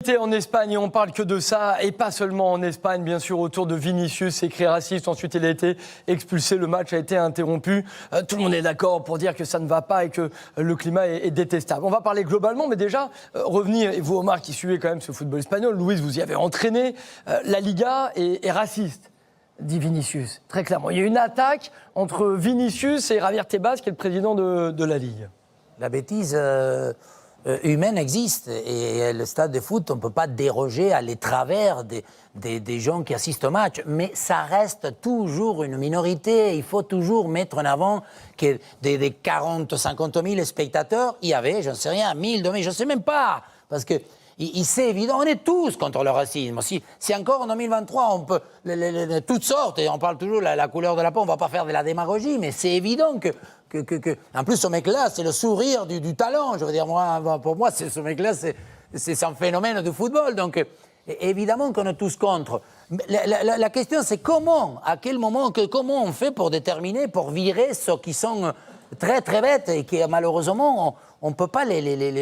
En Espagne, et on parle que de ça, et pas seulement en Espagne, bien sûr, autour de Vinicius, écrit raciste. Ensuite, il a été expulsé, le match a été interrompu. Tout le monde est d'accord pour dire que ça ne va pas et que le climat est détestable. On va parler globalement, mais déjà, revenir, et vous, Omar, qui suivez quand même ce football espagnol, Louise, vous y avez entraîné, la Liga est raciste, dit Vinicius, très clairement. Il y a une attaque entre Vinicius et Javier Tebas, qui est le président de la Ligue. La bêtise humaine existe et le stade de foot, on ne peut pas déroger à les travers des gens qui assistent au match, mais ça reste toujours une minorité. Il faut toujours mettre en avant que des 40, 50 000 spectateurs, il y avait, je ne sais rien, 1000, 2000, je ne sais même pas, parce que c'est évident, on est tous contre le racisme. Si encore en 2023, on peut toutes sortes, et on parle toujours de la couleur de la peau, on ne va pas faire de la démagogie, mais c'est évident que en plus, ce mec-là, c'est le sourire du talent. Je veux dire, pour moi, ce mec-là, c'est un phénomène du football. Donc, évidemment qu'on est tous contre. La question, c'est comment, à quel moment, comment on fait pour déterminer, pour virer ceux qui sont très, très bêtes et qui, malheureusement, on ne peut pas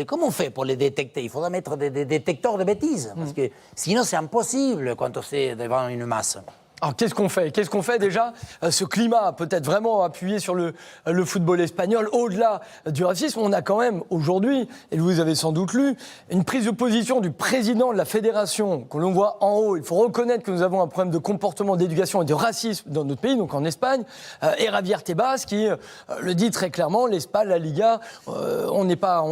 comment on fait pour les détecter? Il faudra mettre des détecteurs de bêtises, parce que sinon, c'est impossible quand on est devant une masse. Alors, qu'est-ce qu'on fait? Qu'est-ce qu'on fait déjà? Ce climat peut-être vraiment appuyé sur le football espagnol, au-delà du racisme, on a quand même aujourd'hui, et vous avez sans doute lu, une prise de position du président de la fédération que l'on voit en haut. Il faut reconnaître que nous avons un problème de comportement, d'éducation et de racisme dans notre pays, donc en Espagne, et Javier Tebas qui le dit très clairement, l'Espagne, la Liga, on n'est pas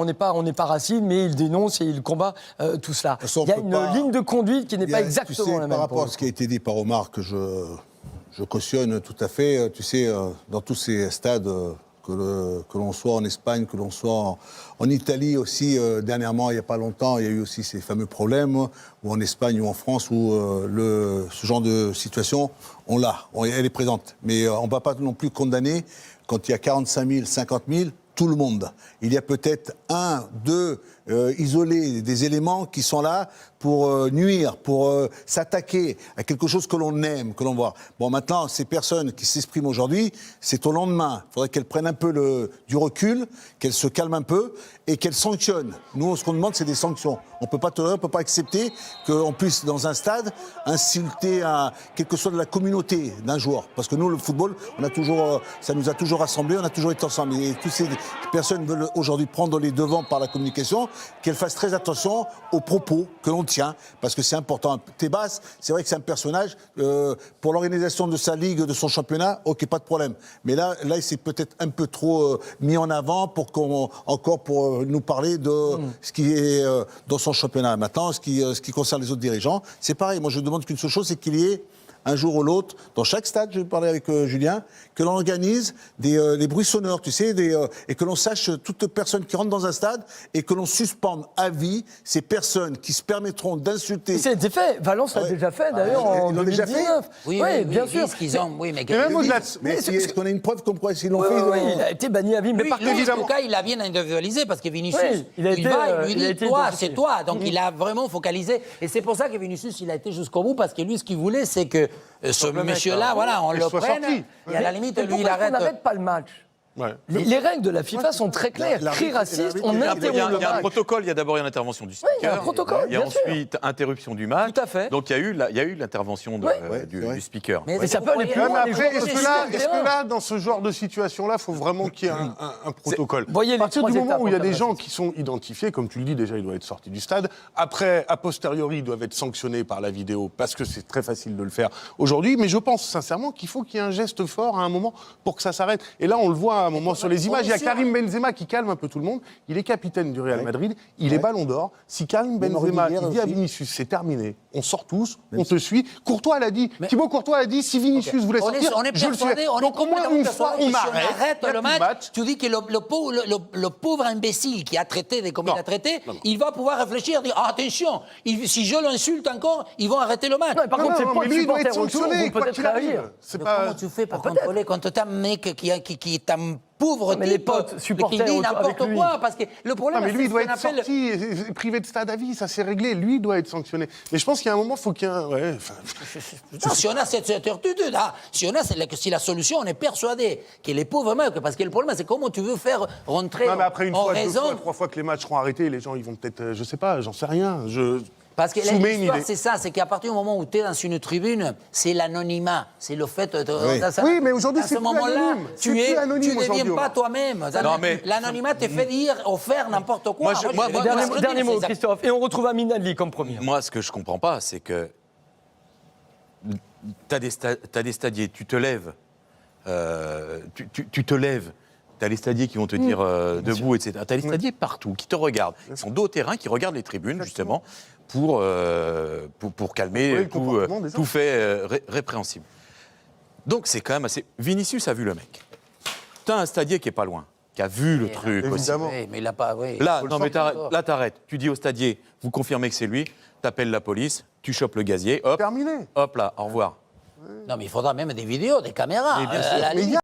raciste, mais il dénonce et il combat tout cela. Il y a une ligne de conduite qui n'est pas exactement la même. Par rapport à ce qui a été dit par Omar, que je cautionne tout à fait. Tu sais, dans tous ces stades, que l'on soit en Espagne, que l'on soit en Italie aussi, dernièrement, il n'y a pas longtemps, il y a eu aussi ces fameux problèmes, ou en Espagne ou en France, où ce genre de situation, elle est présente. Mais on ne va pas non plus condamner quand il y a 45 000, 50 000, tout le monde. Il y a peut-être un, deux isolés, des éléments qui sont là pour nuire, pour s'attaquer à quelque chose que l'on aime, que l'on voit. Bon, maintenant, ces personnes qui s'expriment aujourd'hui, c'est au lendemain. Il faudrait qu'elles prennent un peu du recul, qu'elles se calment un peu et qu'elles sanctionnent. Nous, ce qu'on demande, c'est des sanctions. On ne peut pas tolérer, on ne peut pas accepter qu'on puisse, dans un stade, insulter quelque chose de la communauté d'un joueur. Parce que nous, le football, ça nous a toujours rassemblés, on a toujours été ensemble. Et toutes ces personnes veulent aujourd'hui prendre les devants par la communication, qu'elles fassent très attention aux propos que l'on tient, parce que c'est important. Tebas, c'est vrai que c'est un personnage, pour l'organisation de sa ligue, de son championnat, ok, pas de problème. Mais là il s'est peut-être un peu trop mis en avant pour nous parler de ce qui est dans son championnat. Maintenant, ce qui concerne les autres dirigeants, c'est pareil. Moi, je demande qu'une seule chose, c'est qu'il y ait un jour ou l'autre, dans chaque stade, je vais parler avec Julien, que l'on organise les bruits-sonneurs, tu sais, et que l'on sache toute personne qui rentre dans un stade et que l'on suspende à vie ces personnes qui se permettront d'insulter. C'est déjà fait. Valence l'a déjà fait, d'ailleurs, en 2019. Oui, bien sûr. Mais est-ce qu'on a une preuve comme quoi s'ils l'ont fait? Oui, il a été banni à vie. Mais par contre, en tout cas, il a bien individualisé parce que Vinicius, il lui dit, toi, c'est toi. Donc, il a vraiment focalisé. Et c'est pour ça que Vinicius, il a été jusqu'au bout, parce que lui, ce qu'il voulait, c'est que ce monsieur-là, voilà, on le prenne, et à la limite, lui, il arrête. On n'arrête pas le match. Ouais. Les règles de la FIFA sont très claires. Cri raciste, on interrompt le match. Il y a un protocole, il y a d'abord une intervention du speaker. Oui, il y a un protocole, il y a ensuite interruption du match. Tout à fait. Donc il y a eu l'intervention du speaker. Mais ça peut aller plus loin. Est-ce que là, dans ce genre de situation-là, il faut vraiment qu'il y ait un protocole? Voyez, à partir du moment où il y a des gens qui sont identifiés, comme tu le dis déjà, ils doivent être sortis du stade. Après, a posteriori, ils doivent être sanctionnés par la vidéo, parce que c'est très facile de le faire aujourd'hui. Mais je pense sincèrement qu'il faut qu'il y ait un geste fort à un moment pour que ça s'arrête. Et là, on le voit à un moment sur les images. Il y a Karim Benzema qui calme un peu tout le monde. Il est capitaine du Real Madrid. Il est ballon d'or. Si Karim Benzema il dit à Vinicius, c'est terminé, on sort tous, on te suit. Courtois l'a dit. Thibaut Courtois a dit, si Vinicius voulait sortir, je le fais. Donc au moins une fois, on arrête le match. Tu dis que le pauvre imbécile qui a traité comme il a traité, il va pouvoir réfléchir, dire attention, si je l'insulte encore, ils vont arrêter le match. Par contre, c'est pas lui, il doit être sanctionné, quoi peut-être qu'il arrive. Comment tu fais pour contrôler quand t'as un mec qui est un pauvre mais type, les potes supporters qui dit n'importe quoi, parce que le problème, mais lui, il doit être appelle... sorti, privé de stade à vie, ça s'est réglé. Lui, il doit être sanctionné. Mais je pense qu'il y a un moment, il faut qu'il y ait un... Ouais, si on a cette certitude, si la solution, on est persuadé que les pauvres mecs, parce que le problème, c'est comment tu veux faire rentrer non, mais après une en fois, raison... 2 fois, 3 fois que les matchs seront arrêtés, les gens, ils vont peut-être, je sais pas, j'en sais rien. Parce que soumet une l'histoire, idée. c'est ça, c'est qu'à partir du moment où tu es dans une tribune, c'est l'anonymat, c'est le fait de... Oui, mais aujourd'hui, à c'est ce plus moment-là, anonyme. C'est tu plus ne anonyme deviens aujourd'hui, pas Omar. toi-même. Non, mais- L'anonymat te fait dire ou faire n'importe quoi. Dernier mot, Christophe. Et on retrouve Amin Adli comme premier. Moi, ce que je comprends pas, c'est que t'as des stadiers, tu te lèves, tu te lèves. T'as les stadiers qui vont te dire debout, etc. T'as les stadiers partout qui te regardent. Ils sont dos au terrain, qui regardent les tribunes, justement, pour calmer le comportement des tout fait répréhensible. Donc, c'est quand même assez. Vinicius a vu le mec. T'as un stadier qui est pas loin, qui a vu le truc aussi. Évidemment. Oui, mais il n'a pas... Oui. Là, Faut le non, mais sortir. là, t'arrêtes. Tu dis au stadier, vous confirmez que c'est lui, t'appelles la police, tu chopes le gazier, hop, Terminé. hop là, au revoir. Non, mais il faudra même des vidéos, des caméras. Mais bien sûr. à la Mais il y a